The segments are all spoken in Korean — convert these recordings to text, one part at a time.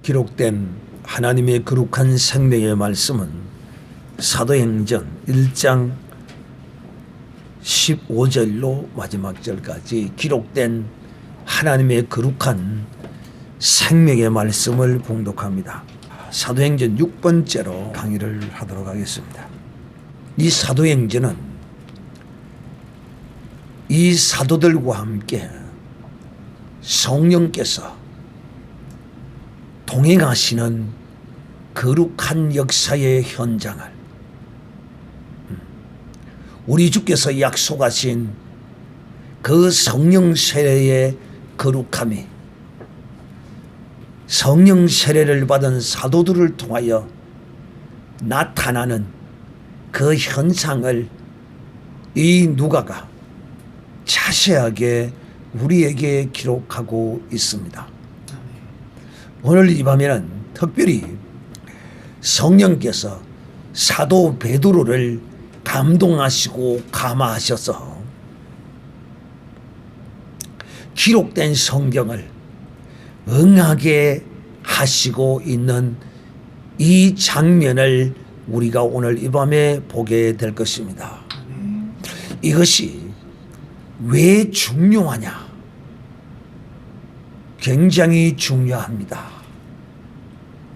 기록된 하나님의 거룩한 생명의 말씀은 사도행전 1장 15절로 마지막 절까지 기록된 하나님의 거룩한 생명의 말씀을 봉독합니다. 사도행전 6번째로 강의를 하도록 하겠습니다. 이 사도행전은 이 사도들과 함께 성령께서 동행하시는 거룩한 역사의 현장을 우리 주께서 약속하신 그 성령 세례의 거룩함이 성령 세례를 받은 사도들을 통하여 나타나는 그 현상을 이 누가가 자세하게 우리에게 기록하고 있습니다. 오늘 이 밤에는 특별히 성령께서 사도 베드로를 감동하시고 감화하셔서 기록된 성경을 응하게 하시고 있는 이 장면을 우리가 오늘 이 밤에 보게 될 것입니다. 이것이 왜 중요하냐? 굉장히 중요합니다.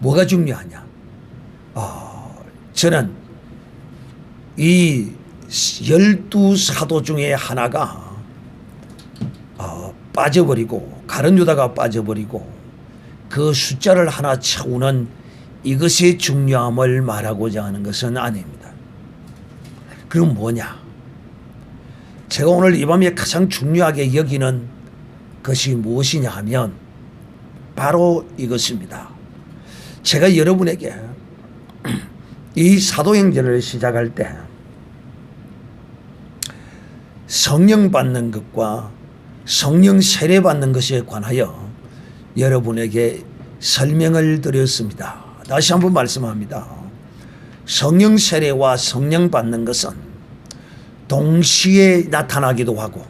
뭐가 중요하냐? 저는 이 12사도 중에 하나가 빠져버리고 가룟 유다가 빠져버리고 그 숫자를 하나 채우는 이것의 중요함을 말하고자 하는 것은 아닙니다. 그럼 뭐냐? 제가 오늘 이 밤에 가장 중요하게 여기는 것이 무엇이냐 하면 바로 이것입니다. 제가 여러분에게 이 사도행전을 시작할 때 성령 받는 것과 성령 세례 받는 것에 관하여 여러분에게 설명을 드렸습니다. 다시 한번 말씀합니다. 성령 세례와 성령 받는 것은 동시에 나타나기도 하고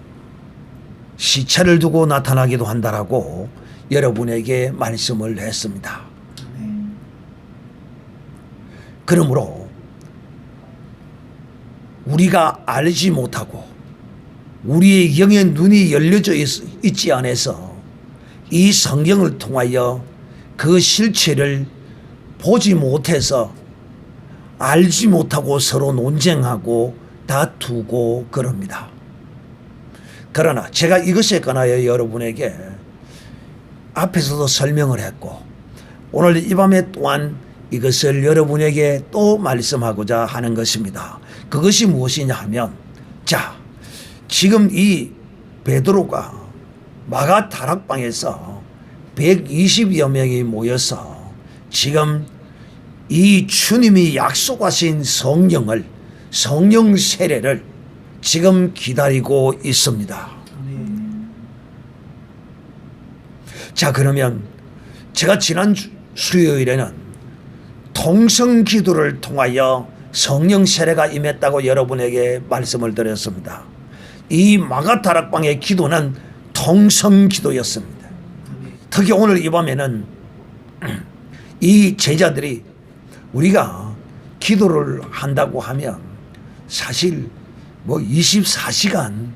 시차를 두고 나타나기도 한다라고 여러분에게 말씀을 했습니다. 그러므로 우리가 알지 못하고 우리의 영의 눈이 열려져 있지 않아서 이 성경을 통하여 그 실체를 보지 못해서 알지 못하고 서로 논쟁하고 다투고 그럽니다. 그러나 제가 이것에 관하여 여러분에게 앞에서도 설명을 했고 오늘 이 밤에 또한 이것을 여러분에게 또 말씀하고자 하는 것입니다. 그것이 무엇이냐 하면 지금 이 베드로가 마가 다락방에서 120여 명이 모여서 지금 이 주님이 약속하신 성령 세례를 지금 기다리고 있습니다. 그러면 제가 지난 수요일에는 통성 기도를 통하여 성령 세례가 임했다고 여러분에게 말씀을 드렸습니다. 이 마가다락방의 기도는 통성 기도였습니다. 특히 오늘 이 밤에는 이 제자들이 우리가 기도를 한다고 하면 사실 24시간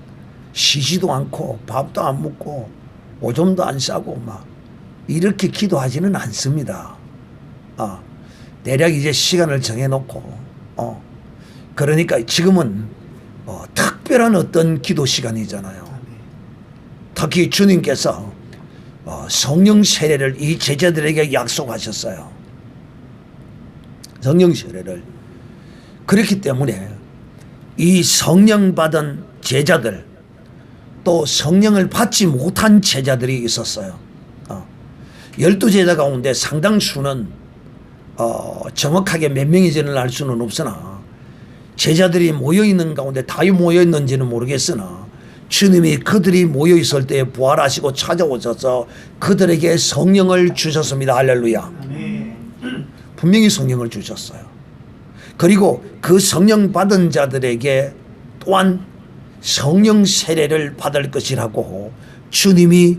쉬지도 않고 밥도 안 먹고 오줌도 안 싸고 막 이렇게 기도하지는 않습니다. 대략 이제 시간을 정해놓고 그러니까 지금은 특별한 어떤 기도 시간이잖아요. 특히 주님께서 성령 세례를 이 제자들에게 약속하셨어요. 성령 세례를. 그렇기 때문에 이 성령 받은 제자들 또 성령을 받지 못한 제자들이 있었어요. 12제자 가운데 상당수는 정확하게 몇 명인지는 알 수는 없으나 제자들이 모여있는 가운데 다 모여있는지는 모르겠으나 주님이 그들이 모여있을 때 부활하시고 찾아오셔서 그들에게 성령을 주셨습니다. 할렐루야. 분명히 성령을 주셨어요. 그리고 그 성령 받은 자들에게 또한 성령 세례를 받을 것이라고 주님이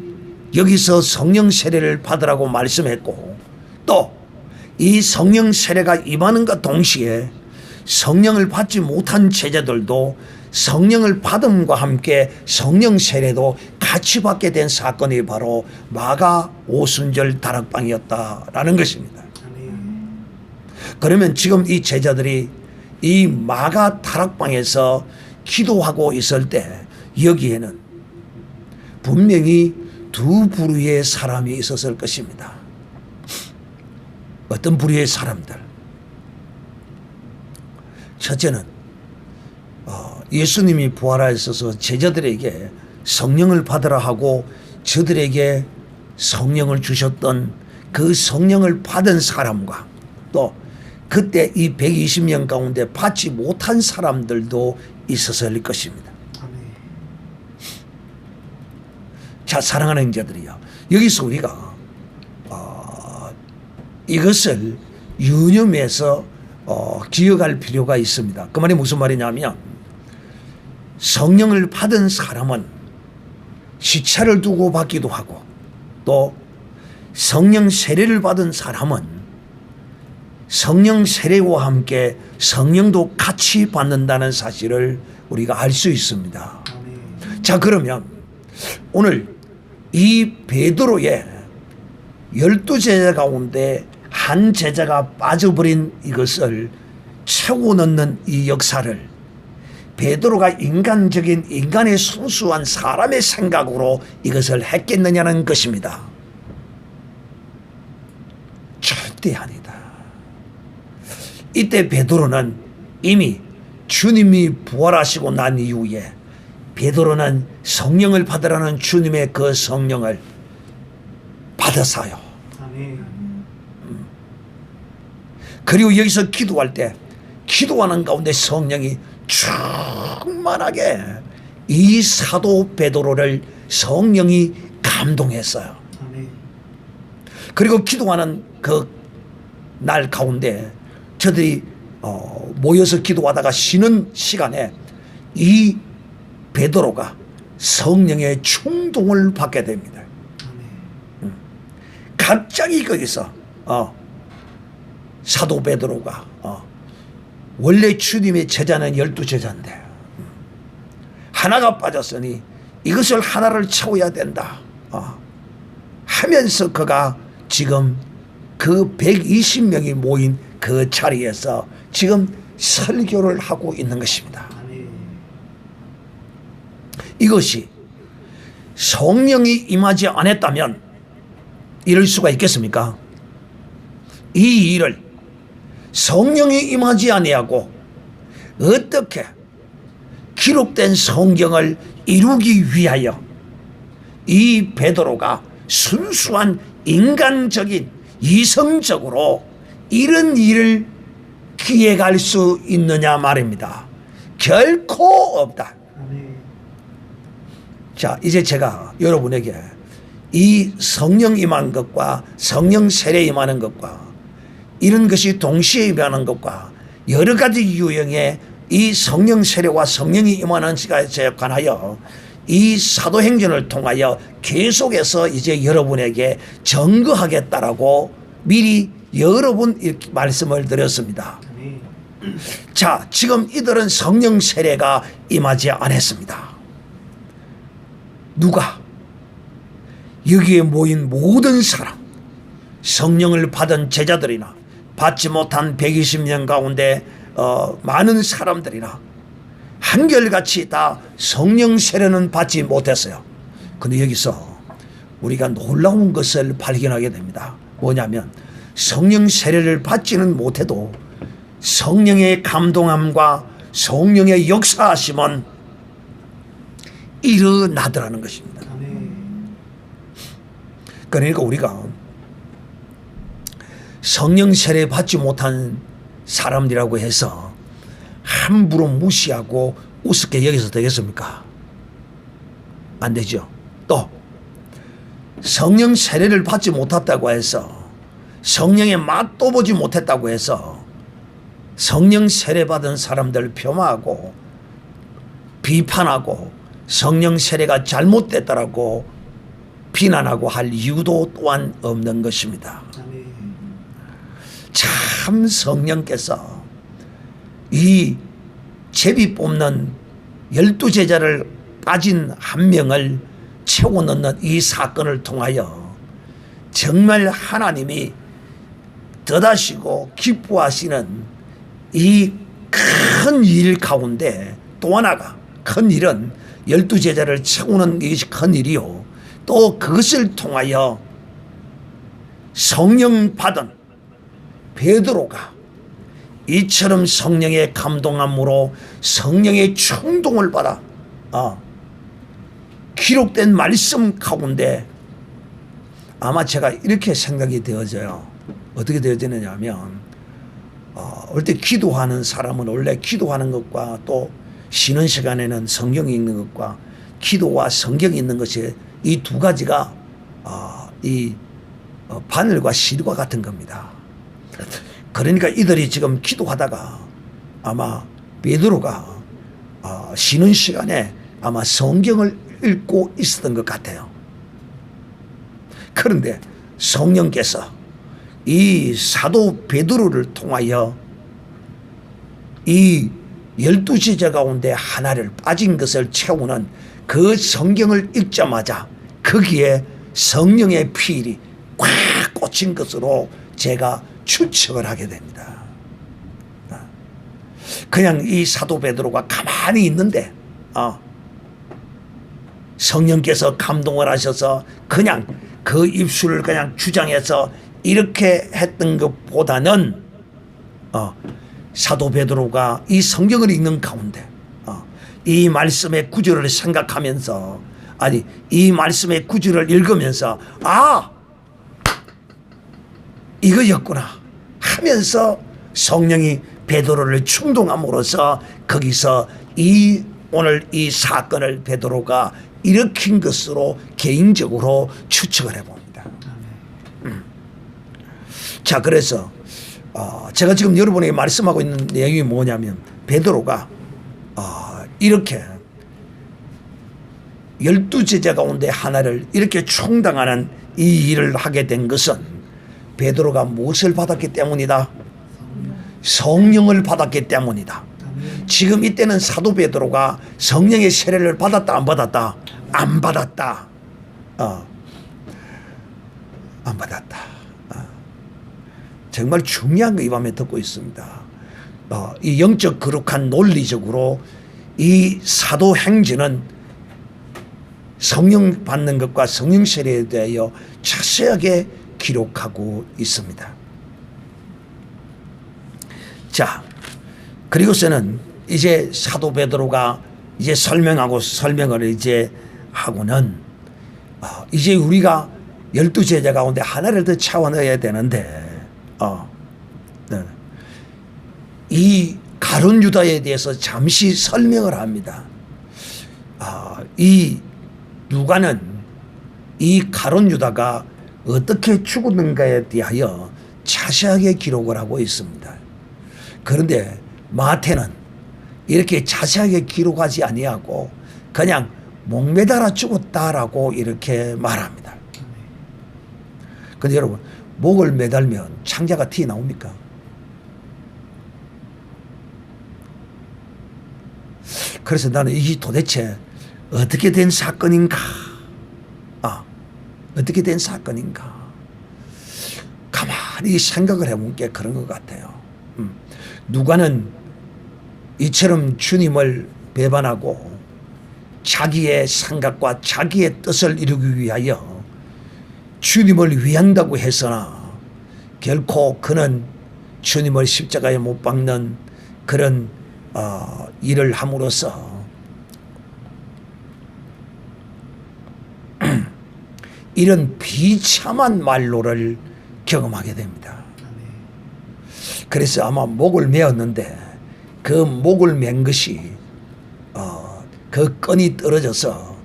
여기서 성령 세례를 받으라고 말씀했고 또 이 성령 세례가 임하는과 동시에 성령을 받지 못한 제자들도 성령을 받음과 함께 성령 세례도 같이 받게 된 사건이 바로 마가 오순절 다락방이었다라는 것입니다. 그러면 지금 이 제자들이 이 마가 다락방에서 기도하고 있을 때 여기에는 분명히 두 부류의 사람이 있었을 것입니다. 어떤 부류의 사람들? 첫째는 예수님이 부활하셔서 제자들에게 성령을 받으라 하고 저들에게 성령을 주셨던 그 성령을 받은 사람과 또 그때 이 120명 가운데 받지 못한 사람들도 있었을 것입니다. 자, 사랑하는 형제들이요, 여기서 우리가 이것을 유념해서 기억할 필요가 있습니다. 그 말이 무슨 말이냐면 성령을 받은 사람은 시차를 두고 받기도 하고 또 성령 세례를 받은 사람은 성령 세례와 함께 성령도 같이 받는다는 사실을 우리가 알 수 있습니다. 자, 그러면 오늘 이 베드로의 12제자 가운데 한 제자가 빠져버린 이것을 채워 넣는 이 역사를 베드로가 인간의 순수한 사람의 생각으로 이것을 했겠느냐는 것입니다. 절대 아니다. 이때 베드로는 이미 주님이 부활하시고 난 이후에 베드로는 성령을 받으라는 주님의 그 성령을 받았어요. 그리고 여기서 기도할 때 기도하는 가운데 성령이 충만하게 이 사도 베드로를 성령이 감동했어요. 그리고 기도하는 그 날 가운데 저들이 모여서 기도하다가 쉬는 시간에 이 베드로가 성령의 충동을 받게 됩니다. 갑자기 거기서 사도 베드로가 원래 주님의 제자는 12제자인데 하나가 빠졌으니 이것을 하나를 채워야 된다 하면서 그가 지금 그 120명이 모인 그 자리에서 지금 설교를 하고 있는 것입니다. 이것이 성령이 임하지 않았다면 이럴 수가 있겠습니까? 이 일을 성령이 임하지 아니하고 어떻게 기록된 성경을 이루기 위하여 이 베드로가 순수한 인간적인 이성적으로 이런 일을 기획할 수 있느냐 말입니다. 결코 없다. 자, 이제 제가 여러분에게 이 성령 임한 것과 성령 세례 임하는 것과 이런 것이 동시에 임하는 것과 여러 가지 유형의 이 성령 세례와 성령이 임하는 것에 관하여 이 사도행전을 통하여 계속해서 이제 여러분에게 증거하겠다라고 미리 여러 번 이렇게 말씀을 드렸습니다. 자, 지금 이들은 성령 세례가 임하지 않았습니다. 누가? 여기에 모인 모든 사람, 성령을 받은 제자들이나 받지 못한 120명 가운데 많은 사람들이나 한결같이 다 성령 세례는 받지 못했어요. 근데 여기서 우리가 놀라운 것을 발견하게 됩니다. 뭐냐면 성령 세례를 받지는 못해도 성령의 감동함과 성령의 역사하심은 일어나더라는 것입니다. 그러니까 우리가 성령 세례 받지 못한 사람이라고 해서 함부로 무시하고 우습게 여기서 되겠습니까? 안 되죠. 또 성령 세례를 받지 못했다고 해서 성령의 맛도 보지 못했다고 해서 성령 세례 받은 사람들 폄하하고 비판하고 성령 세례가 잘못됐다라고 비난하고 할 이유도 또한 없는 것입니다. 참 성령께서 이 제비 뽑는 12제자를 빠진 한 명을 채워 넣는 이 사건을 통하여 정말 하나님이 뜻하시고 기뻐하시는 이 큰 일 가운데 또 하나가, 큰 일은 12제자를 채우는 것이 큰 일이요, 또 그것을 통하여 성령 받은 베드로가 이처럼 성령의 감동함으로 성령의 충동을 받아 기록된 말씀 가운데 아마 제가 이렇게 생각이 되어져요. 어떻게 되어지느냐 하면 올 때 기도하는 사람은 원래 기도하는 것과 또 쉬는 시간에는 성경 읽는 것과 기도와 성경 읽는 것이 이 두 가지가 바늘과 실과 같은 겁니다. 그러니까 이들이 지금 기도하다가 아마 베드로가 쉬는 시간에 아마 성경을 읽고 있었던 것 같아요. 그런데 성령께서 이 사도 베드로를 통하여 이 12제자 가운데 하나를 빠진 것을 채우는 그 성경을 읽자마자 거기에 성령의 피일이 꽉 꽂힌 것으로 제가 추측을 하게 됩니다. 그냥 이 사도 베드로가 가만히 있는데 성령께서 감동을 하셔서 그냥 그 입술을 그냥 주장해서 이렇게 했던 것보다는 사도 베드로가 이 성경을 읽는 가운데 이 말씀의 구절을 생각하면서, 아니 이 말씀의 구절을 읽으면서 이거였구나 하면서 성령이 베드로를 충동함으로써 거기서 오늘 이 사건을 베드로가 일으킨 것으로 개인적으로 추측을 해봅니다. 자, 그래서 제가 지금 여러분에게 말씀하고 있는 내용이 뭐냐면, 베드로가 이렇게 12제자 가운데 하나를 이렇게 충당하는 이 일을 하게 된 것은 베드로가 무엇을 받았기 때문이다? 성령을 받았기 때문이다. 지금 이때는 사도 베드로가 성령의 세례를 받았다 안 받았다? 안 받았다. 안 받았다. 정말 중요한 거 이 밤에 듣고 있습니다. 이 영적 거룩한 논리적으로 이 사도 행전은 성령 받는 것과 성령 세례에 대하여 자세하게 기록하고 있습니다. 자, 그리고서는 이제 사도 베드로가 이제 설명을 이제 하고는 이제 우리가 12제자 가운데 하나를 더 채워 넣어야 되는데 이 가룟 유다에 대해서 잠시 설명을 합니다. 이 누가는 이 가룟 유다가 어떻게 죽었는가에 대하여 자세하게 기록을 하고 있습니다. 그런데 마태는 이렇게 자세하게 기록하지 아니하고 그냥 목매달아 죽었다라고 이렇게 말합니다. 그런데 여러분, 목을 매달면 창자가 튀어나옵니까? 그래서 나는 이게 도대체 어떻게 된 사건인가? 어떻게 된 사건인가? 가만히 생각을 해본 게 그런 것 같아요. 누가는 이처럼 주님을 배반하고 자기의 생각과 자기의 뜻을 이루기 위하여 주님을 위한다고 해서나 결코 그는 주님을 십자가에 못 박는 그런 일을 함으로써 이런 비참한 말로를 경험하게 됩니다. 그래서 아마 목을 메었는데 그 목을 맨 것이 그 끈이 떨어져서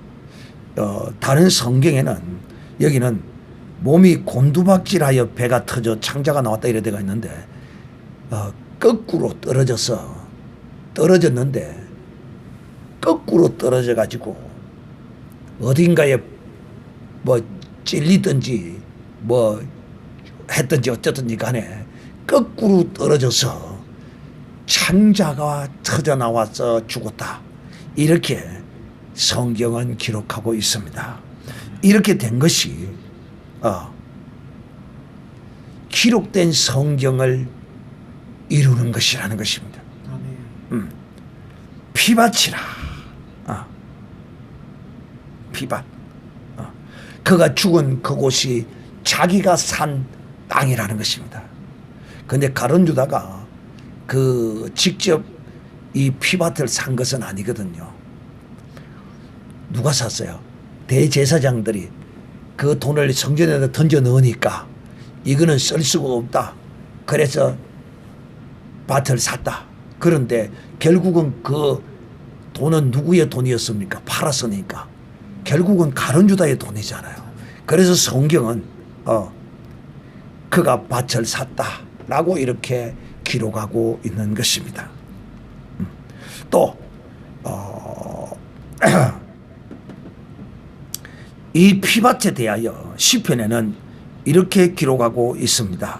다른 성경에는 여기는 몸이 곤두박질하여 배가 터져 창자가 나왔다 이래 데가 있는데 거꾸로 떨어졌는데 거꾸로 떨어져 가지고 어딘가에 뭐 찔리든지 뭐 했든지 어쨌든지 간에 거꾸로 떨어져서 창자가 터져 나와서 죽었다. 이렇게 성경은 기록하고 있습니다. 이렇게 된 것이 기록된 성경을 이루는 것이라는 것입니다. 피밭이라. 피밭. 그가 죽은 그곳이 자기가 산 땅이라는 것입니다. 그런데 가룟 유다가 직접 이 피밭을 산 것은 아니거든요. 누가 샀어요? 대제사장들이 그 돈을 성전에다 던져 넣으니까 이거는 쓸 수가 없다. 그래서 밭을 샀다. 그런데 결국은 그 돈은 누구의 돈이었습니까? 팔았으니까. 결국은 가룟 유다의 돈이잖아요. 그래서 성경은 그가 밭을 샀다라고 이렇게 기록하고 있는 것입니다. 또 이 피밭에 대하여 시편에는 이렇게 기록하고 있습니다.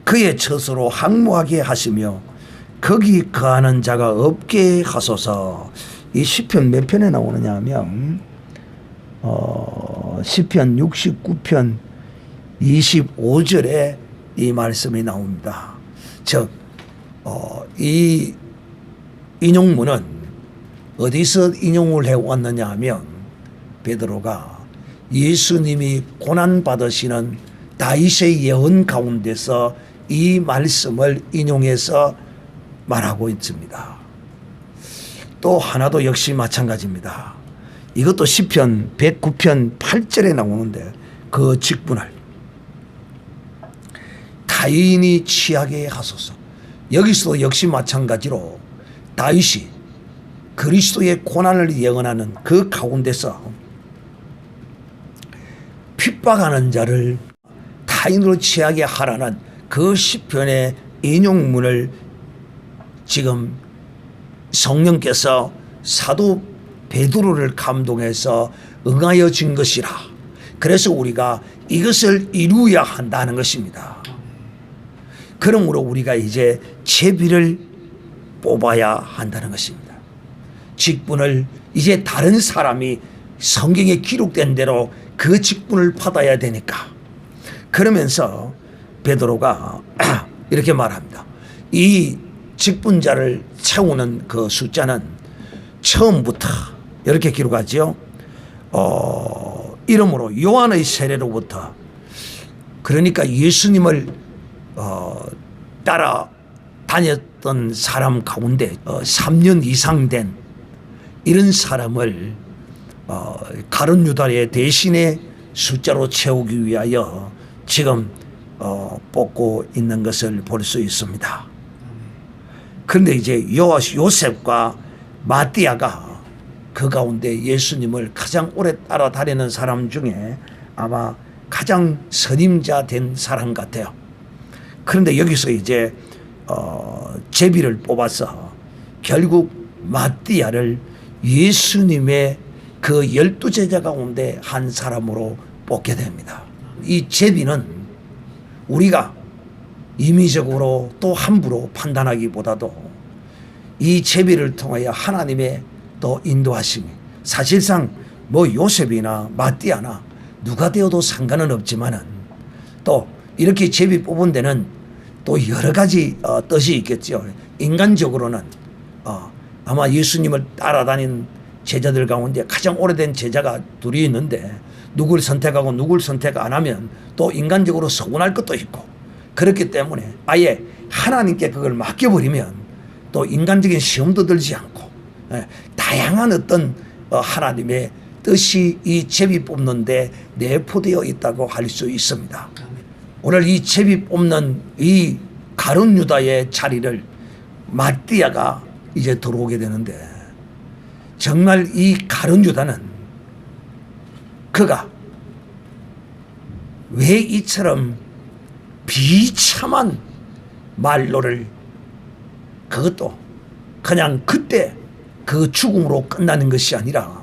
그의 처소로 항모하게 하시며 거기 거하는 자가 없게 하소서. 이 시편 몇 편에 나오느냐 하면 시편 69편 25절에 이 말씀이 나옵니다. 즉 이 인용문은 어디서 인용을 해왔느냐 하면 베드로가 예수님이 고난받으시는 다윗의 예언 가운데서 이 말씀을 인용해서 말하고 있습니다. 또 하나도 역시 마찬가지입니다. 이것도 시편 109편 8절에 나오는데 그 직분을 타인이 취하게 하소서. 여기서도 역시 마찬가지로 다윗이 그리스도의 고난을 예언하는 그 가운데서 핍박하는 자를 타인으로 취하게 하라는 그 시편의 인용문을 지금 성령께서 사도 베드로를 감동해서 응하여 준 것이라. 그래서 우리가 이것을 이루어야 한다는 것입니다. 그러므로 우리가 이제 제비를 뽑아야 한다는 것입니다. 직분을 이제 다른 사람이 성경에 기록된 대로 그 직분을 받아야 되니까. 그러면서 베드로가 이렇게 말합니다. 이 직분자를 채우는 그 숫자는 처음부터 이렇게 기록하지요. 이름으로 요한의 세례로부터, 그러니까 예수님을 따라 다녔던 사람 가운데 3년 이상 된 이런 사람을 가룟 유다의 대신에 숫자로 채우기 위하여 지금 뽑고 있는 것을 볼 수 있습니다. 그런데 이제 요셉과 마띠아가 그 가운데 예수님을 가장 오래 따라다니는 사람 중에 아마 가장 선임자 된 사람 같아요. 그런데 여기서 이제 제비를 뽑아서 결국 마띠아를 예수님의 그 12제자 가운데 한 사람으로 뽑게 됩니다. 이 제비는 우리가 임의적으로 또 함부로 판단하기보다도 이 제비를 통하여 하나님의 또 인도하심이, 사실상 뭐 요셉이나 마띠아나 누가 되어도 상관은 없지만은 또 이렇게 제비 뽑은 데는 또 여러 가지 뜻이 있겠죠. 인간적으로는 아마 예수님을 따라다닌 제자들 가운데 가장 오래된 제자가 둘이 있는데 누굴 선택하고 누굴 선택 안 하면 또 인간적으로 서운할 것도 있고, 그렇기 때문에 아예 하나님께 그걸 맡겨버리면 또 인간적인 시험도 들지 않고 다양한 어떤 하나님의 뜻이 이 제비 뽑는데 내포되어 있다고 할 수 있습니다. 오늘 이 제비 뽑는 이 가룟 유다의 자리를 마띠아가 이제 들어오게 되는데, 정말 이 가룟 유다는 그가 왜 이처럼 비참한 말로를, 그것도 그냥 그때 그 죽음으로 끝나는 것이 아니라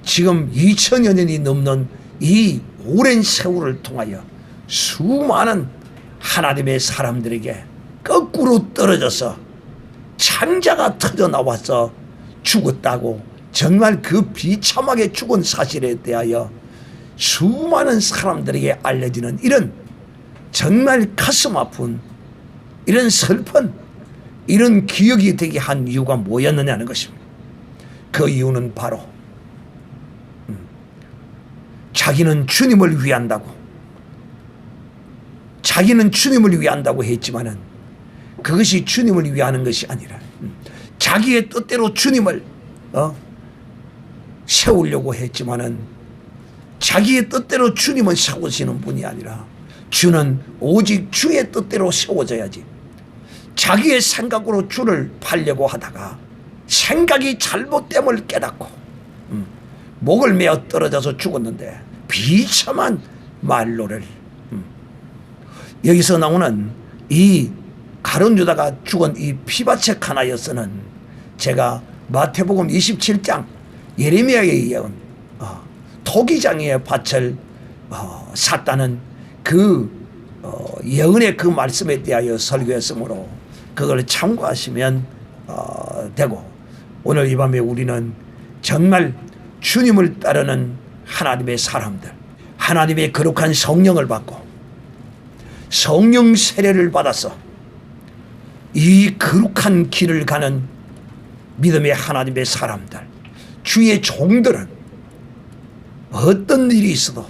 지금 2000여 년이 넘는 이 오랜 세월을 통하여 수많은 하나님의 사람들에게 거꾸로 떨어져서 창자가 터져 나와서 죽었다고, 정말 그 비참하게 죽은 사실에 대하여 수많은 사람들에게 알려지는 이런 정말 가슴 아픈, 이런 슬픈, 이런 기억이 되게 한 이유가 뭐였느냐는 것입니다. 그 이유는 바로 자기는 주님을 위한다고, 자기는 주님을 위한다고 했지만은 그것이 주님을 위하는 것이 아니라 자기의 뜻대로 주님을 세우려고 했지만은 자기의 뜻대로 주님은 세우시는 분이 아니라 주는 오직 주의 뜻대로 세워져야지, 자기의 생각으로 주를 팔려고 하다가 생각이 잘못됨을 깨닫고 목을 메어 떨어져서 죽었는데, 비참한 말로를 여기서 나오는 이 가룟 유다가 죽은 이 피바책 하나여서는 제가 마태복음 27장 예레미야에 예언 토기장의 밭을 샀다는 그 예언의 그 말씀에 대하여 설교했으므로 그걸 참고하시면 되고, 오늘 이 밤에 우리는 정말 주님을 따르는 하나님의 사람들, 하나님의 거룩한 성령을 받고 성령 세례를 받아서 이 거룩한 길을 가는 믿음의 하나님의 사람들, 주의 종들은 어떤 일이 있어도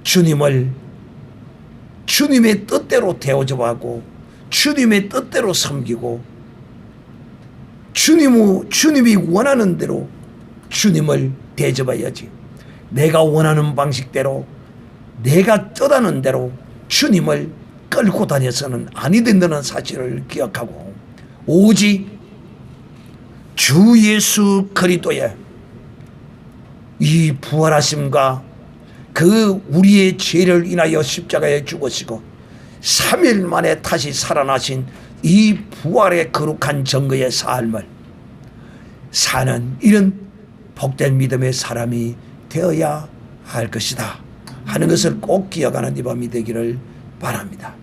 주님을 주님의 뜻대로 대우하고 주님의 뜻대로 섬기고 주님이 원하는 대로 주님을 대접해야지, 내가 원하는 방식대로 내가 뜻하는 대로 주님을 끌고 다녀서는 아니 된다는 사실을 기억하고, 오직 주 예수 그리스도의 이 부활하심과 그 우리의 죄를 인하여 십자가에 죽으시고 3일 만에 다시 살아나신 이 부활의 거룩한 증거의 삶을 사는 이런 복된 믿음의 사람이 되어야 할 것이다 하는 것을 꼭 기억하는 이 밤이 되기를 바랍니다.